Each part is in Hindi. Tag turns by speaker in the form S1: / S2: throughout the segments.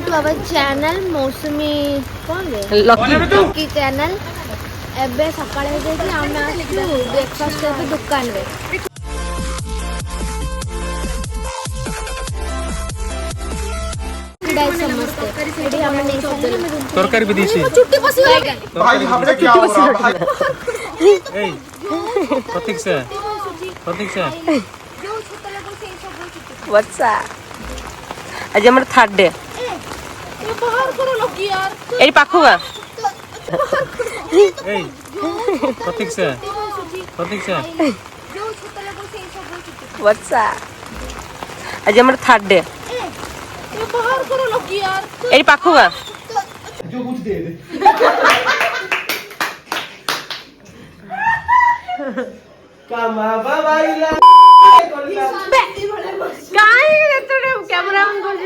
S1: to our channel मौसमी कौन है लकी चैनल एबे सकाळे हे जे आमे आसु ब्रेकफास्ट के दुकान रे गाइस समझते एडी हमने नहीं समझे तरकारी भी देसी चुट्टी पसी भाई हमरे क्या हो रहा भाई ए प्रतीक से
S2: व्हाट्स अप आज हमर थर्ड डे
S1: बाहर करो लकी यार
S2: एडी पाखुगा
S3: ए प्रतीक से
S2: व्हाट्स अप आज हमर थर्ड डे
S1: बाहर करो लकी यार
S2: एडी पाखुगा
S3: जो कुछ दे दे कामा बाबाईला
S2: काय एतडे कॅमेरा ऑन कर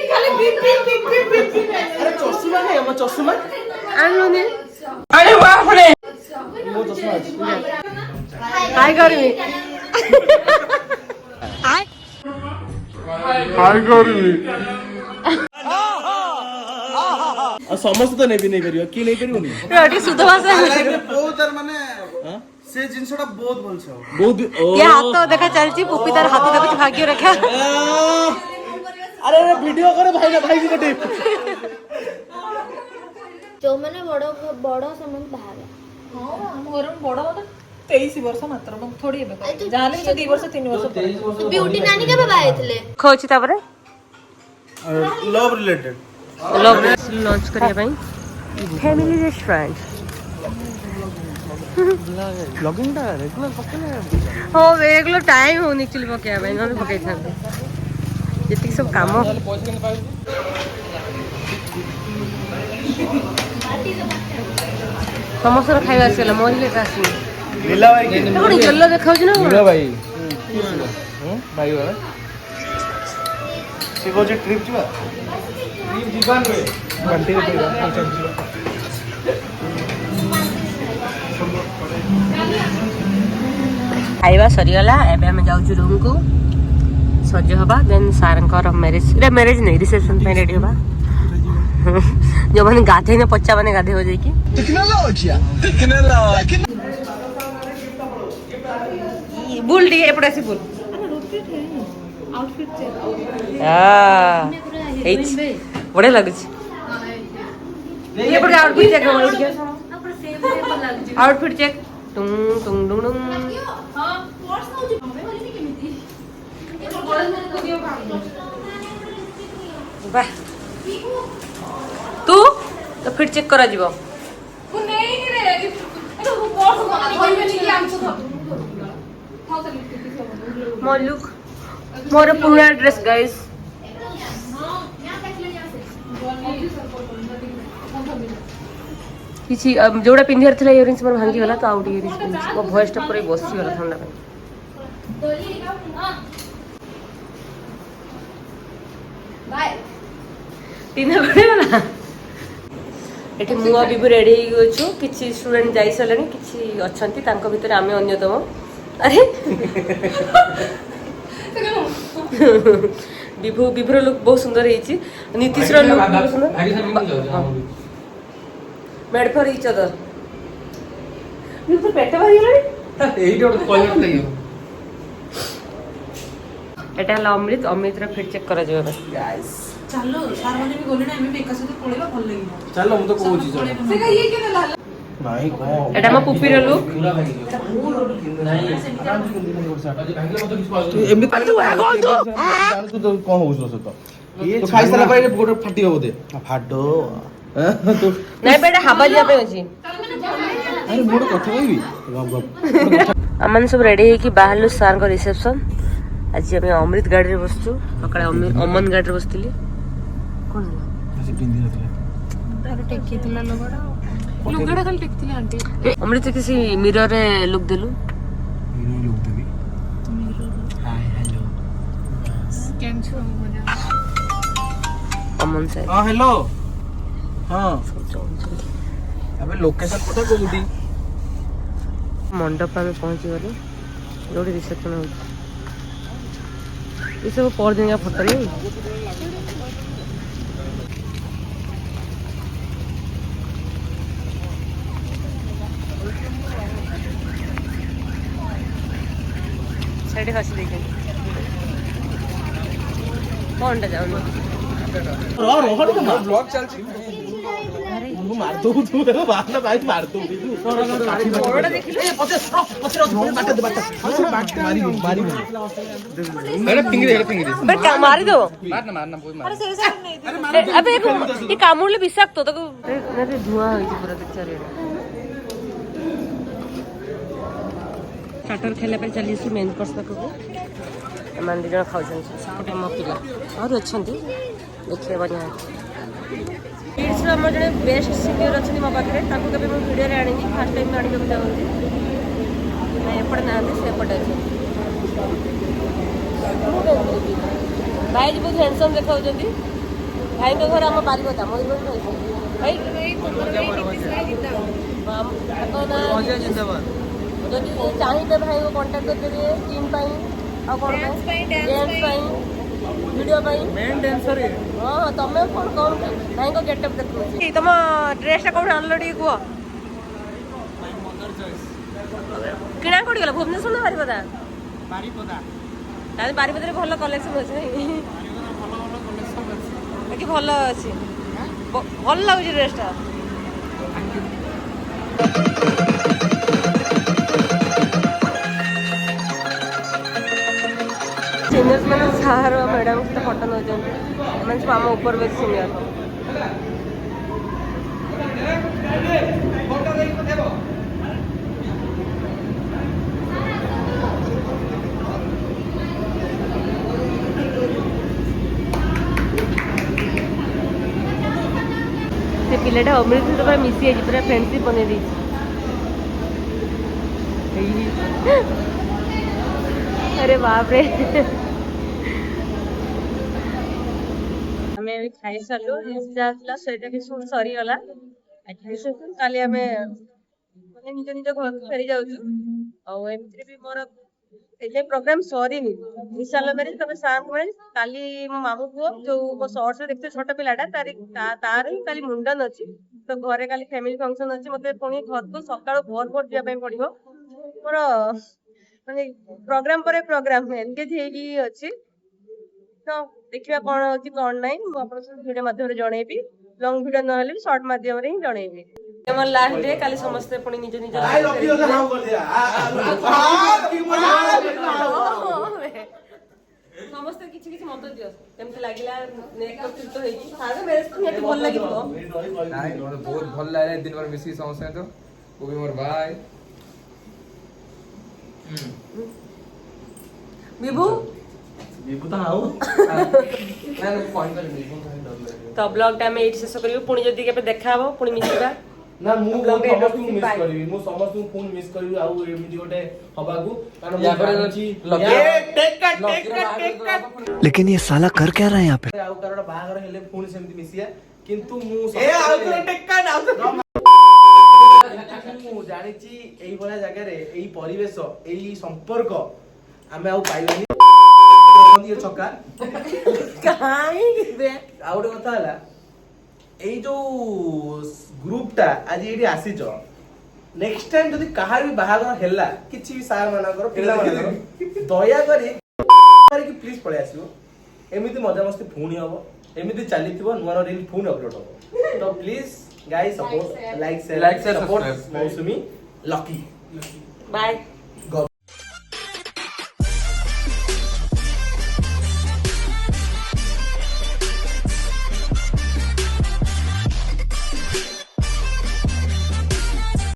S1: खाली बीप
S3: अरे चश्मा है हम चश्मा
S2: आणलोनी
S3: अरे बाप रे वो चश्मा
S2: काय करमी
S3: समस्त तो नहीं करियो की नहीं करियोनी
S2: रोटी शुद्ध भाषा
S3: बहुत माने से जिंसटा बहुत बोलछो बहुत
S2: ये हाथ देखा चलची पुपी तार हाथ देखा भाग्य रखा
S3: अरे वीडियो करे भाई ना भाई को टिप
S1: जो मैंने बड़ो समझ बाहर
S4: हां हम घर में बड़ा होता 23 वर्ष मात्र मग थोड़ी हेबे जाले तो 2 वर्ष 3 वर्ष
S1: ब्यूटी नानी के बाबा आइतले
S2: खोची तापरे
S3: लव रिलेटेड
S2: लव लॉन्च करिया भाई फैमिली रेस्टोरेंट
S3: ब्लॉगिंग टा रेगुलर पकने
S2: हो वेगलो टाइम होनी एक्चुअली पकाया भाई नने पकाई थांते जति सब काम समोसा खाइबा आसला मोरी ले आसी
S3: लीला भाई के
S2: तो येलो देखाउ ना
S3: लीला भाई भाई वाला से को जे ट्रिप जीवा जीवान रे घंटे रे
S2: खाइबा सरीगला एबे हम जाउछु रूम को सज हबा देन सारंकर मैरिज रे मैरिज नहीं रिसेप्शन पे रेडी हबा जो माने गाधे ने पच्चा माने गाधे हो जाई की
S3: टेक्नोलॉजी
S2: बुल डी एपडे से बुल
S4: आउटफिट चेक
S2: एच बड़े लागछ ये पड़े आउटफिट चेक बोल उठ आउटफिट चेक टुंग टुंग डुंग डुंग
S4: हां पर्स नउ जे हमें वाली नहीं केमिति ए बड़ा मन को दियो काम
S2: वाह तू तो फिर चेक करा जीवो
S4: को नहीं रे ए तो पर्स होई में कि हम तो हां तो लिख के
S2: मोर लुक मोर पूरा ड्रेस गाइस किछि जोड़ा पिंधियार थला इयरिंग्स मन भांगी गला तो आउट इयरिंग्स पिंधि मो वॉइस टा पूरा बसी गला ठंडा पे
S4: बाय
S2: तीन घड़े वाला एठी मुआ बिबु रेडी हो गछु किछि स्टूडेंट जाई सलेनी किछि अछंती तांको भीतर आमे अन्यतम अरे विभुर लुक बहुत सुंदर है नीतीश लुक बहुत सुंदर मेड फॉर ईच अदर पेट बाहरी एटा हला अमृत अमृत रा फिर चेक करा जाय गाइस
S4: चलो सार माने भी गोले ना हमें एका साथे पळेबा भल लागि
S3: चलो हम तो कहू छी
S4: से का ये के लाल
S3: नहीं को
S2: एटा म पुपी रा लुक
S3: तू एमनी तू जान तू कोन होउस से तो ये खाइ साला पर गोटे फाटियो बोदे फाडो तू
S2: नहीं बेटा हवा जिया पे अछि
S3: अरे मोर कथा कहबी गप गप
S2: अमन सब रेडी है कि बाहरलु सार को रिसेप्शन आज हम अमृत गाड़ी रे बसछु सकाळे अमन गाड़ी रे बसतिली कोन
S3: ऐसे पिंदी रहले
S4: तार टेकी दिला लगड़ा लुगड़ा खाली टेकतिले आंटी
S2: अमृत किसी मिरर रे लुक देलु
S3: मीनू लोग देबी हाय हेलो
S4: कैन छो मजा
S2: अमन से
S3: हां हेलो हां अबे लोकेशन पता कोउडी
S2: मंडप में पहुंची गले जोड़ी रिसेप्शन हो ये सब पर दिन का फोटो नहीं ଏଠି ହସି ଦେଇଛନ୍ତି କଣଟା ଯାଉନି
S3: ବ୍ଲଗ ଚାଲିଛି ମୁଁ ମାର ଦଉ ତୁ ଦେଖ ବାହାନା ଭାଇ ମାର ଦଉ
S2: ବଡଟା ଦେଖିଲୁ ମାରିଦବ ଏ କାମୁଡ଼ିଲେ ବିଷାକ୍ତ ତାକୁ ଧୂଆଁ ହେଇଛି ପୁରା ଚାରିଆଡେ ଷ୍ଟାର୍ଟର ଖାଇଲା ପରେ ଚାଲି ଆସିଛୁ ମେନ୍ କୋର୍ସ ପାଖକୁ ଏମାନେ 2 ଜଣ ଖାଉଛନ୍ତି ସେପଟେ ମୋ ପିଲା ଆହୁରି ଅଛନ୍ତି ଦେଖିବେ ବଢ଼ିଆ କିଡ୍ସର ଆମର ଜଣେ ବେଷ୍ଟ ସିନିୟର ଅଛନ୍ତି ମୋ ପାଖରେ ତାଙ୍କୁ କେବେ ମୁଁ ଭିଡ଼ିଓରେ ଆଣିନି ଫାର୍ଷ୍ଟ ଟାଇମ୍ ଆଣିବାକୁ ଚାହୁଁଛି ଏପଟେ ନାହାନ୍ତି ସେପଟେ ଅଛନ୍ତି ଭାଇ ବହୁତ ହ୍ୟାଣ୍ଡସମ୍ ଦେଖାଉଛନ୍ତି ଭାଇଙ୍କ ଘର ଆମ ବାରିପଦା ମୟୂରଭଞ୍ଜ ଭାଇ ଯଦି ଚାହିଁବେ ଭାଇଙ୍କୁ କଣ୍ଟାକ୍ଟ କରିପାରିବେ ଜିମ୍ ପାଇଁ ଆଉ କ'ଣ ପାଇଁ ଡ୍ୟାନ୍ସ ପାଇଁ ଭିଡ଼ିଓ ପାଇଁ ହଁ ତମେ କ'ଣ ଭାଇଙ୍କ ଗେଟଅପ୍ ଦେଖୁଛି ତମ ଡ୍ରେସ୍ଟା କେଉଁଠି ଆଣିଲ ଟିକେ କୁହ କିଣା କୋଉଠି ଗଲା ଭୁବନେଶ୍ୱର ନା ବାରିପଦା ତାହେଲେ ବାରିପଦାରେ ଭଲ କଲେକ୍ସନ୍ ଅଛି ନାଇଁ ଭଲ ଅଛି ଭଲ ଲାଗୁଛି ଡ୍ରେସ୍ଟା ସିନିୟର୍ସ ମାନେ ସାର୍ ମ୍ୟାଡ଼ାମ୍ ସହିତ ଫଟୋ ନେଉଛନ୍ତି ଏମାନେ ସବୁ ଆମ ଉପର ବେଶ୍ ସିନିୟର ସେ ପିଲାଟା ଅମୃତ ସହିତ ପୁରା ମିଶି ଯାଇଛି ପୁରା ଫ୍ରେଣ୍ଡସିପ୍ ବନେଇ ଦେଇଛି अरे बाप रे हमें खाई सारू ସେଇଟା ବି ସବୁ ସରିଗଲା କାଲି ଆମେ ନିଜ ନିଜ ଘରକୁ ଫେରି ଯାଉଛୁ ଆଉ ଏମିତିରେ ବି ମୋର ଏଯାଏ ପ୍ରୋଗ୍ରାମ ସରିନି ବିଶାଲ ମେରେଜ ତମେ ସାର୍ ମେରେଜ କାଲି ମୋ ମାମୁଁ ପୁଅ ଯୋଉ ମୋ ସର୍ଟରେ ଦେଖିଥିବ ଛୋଟ ପିଲାଟା ତାର ହିଁ କାଲି ମୁଣ୍ଡନ ଅଛି ତ ଘରେ କାଲି ଫ୍ୟାମିଲି ଫଙ୍କସନ ଅଛି ମତେ ପୁଣି ଘରକୁ ସକାଳୁ ଭୋର ଭୋର ଯିବା ପାଇଁ ପଡିବ ମୋର ମାନେ ପ୍ରୋଗ୍ରାମ ପରେ ପ୍ରୋଗ୍ରାମ ଏନଗେଜ ହେଇକି ଅଛି ତ ଦେଖିବା କଣ ହଉଛି କଣ ନାହିଁ ମୁଁ ଆପଣଙ୍କ ଭିଡିଓ ମାଧ୍ୟମରେ ଜଣେଇବି ଲଙ୍ଗ ଭିଡିଓ ନହେଲେ ବି ସର୍ଟ ମାଧ୍ୟମରେ ହିଁ ଜଣେଇବି ଆମର ଲାଷ୍ଟ ଡେ କାଲି ସମସ୍ତେ ପୁଣି ନିଜ ନିଜ ସମସ୍ତେ କିଛି କିଛି ମତ ଦିଅ କେମିତି ଲାଗିଲା ନେତୃତ୍ୱ ହେଇଛି ଭଲ ଲାଗିଥିବ
S5: ବହୁତ ଭଲ ଲାଗିଲା ଦିନ ପରେ ମିଶିକି ସମସ୍ତେ ତ ବି ମୋର ଭାଇ
S2: ବିଭୁ
S3: ବିଭୁ ତ ଆଉ
S2: ତ ବ୍ଲଗଟା ଆମେ ଏଇଠି ଶେଷ କରିବୁ ପୁଣି ଯଦି କେବେ ଦେଖା ହବ ପୁଣି ମିଶିବା
S3: ନା ମୁଁ ସମସ୍ତଙ୍କୁ ମିସ୍ କରିବି ମୁଁ ସମସ୍ତଙ୍କୁ ପୁଣି ମିସ୍ କରିବି ଆଉ ଏମିତି ଗୋଟେ ହବାକୁ କାରଣ
S6: लेकिन ये साला कर क्या रहा है यहाँ पे
S3: ଆଉ କାରଣ ବାହାଘର ହେଲେ ପୁଣି ସେମିତି ମିଶିବା କିନ୍ତୁ ମୁଁ ମୁଁ ଜାଣିଛି ଏଇଭଳିଆ ଜାଗାରେ ଏଇ ପରିବେଶ ଏଇ ସମ୍ପର୍କ ଆମେ ଆଉ ପାଇବାନି ଛକା ଆଉ ଗୋଟେ କଥା ହେଲା ଏଇ ଯୋଉ ଗ୍ରୁପ ଟା ଆଜି ଏଇଠି ଆସିଛ ନେକ୍ସଟ ଟାଇମ ଯଦି କାହାର ବି ବାହାଘର ହେଲା କିଛି ବି ସାର୍ ମାନଙ୍କର ପିଲାମାନଙ୍କର ଦୟାକରି ପ୍ଲିଜ ପଳେଇ ଆସିବ ଏମିତି ମଜାମସ୍ତି ପୁଣି ହବ ଏମିତି ଚାଲିଥିବ ନୂଆ ନୂଆ ରିଲ୍ ପୁଣି ଅପଲୋଡ ହବ ତ please guys support like share support Mousumi Lucky
S2: bye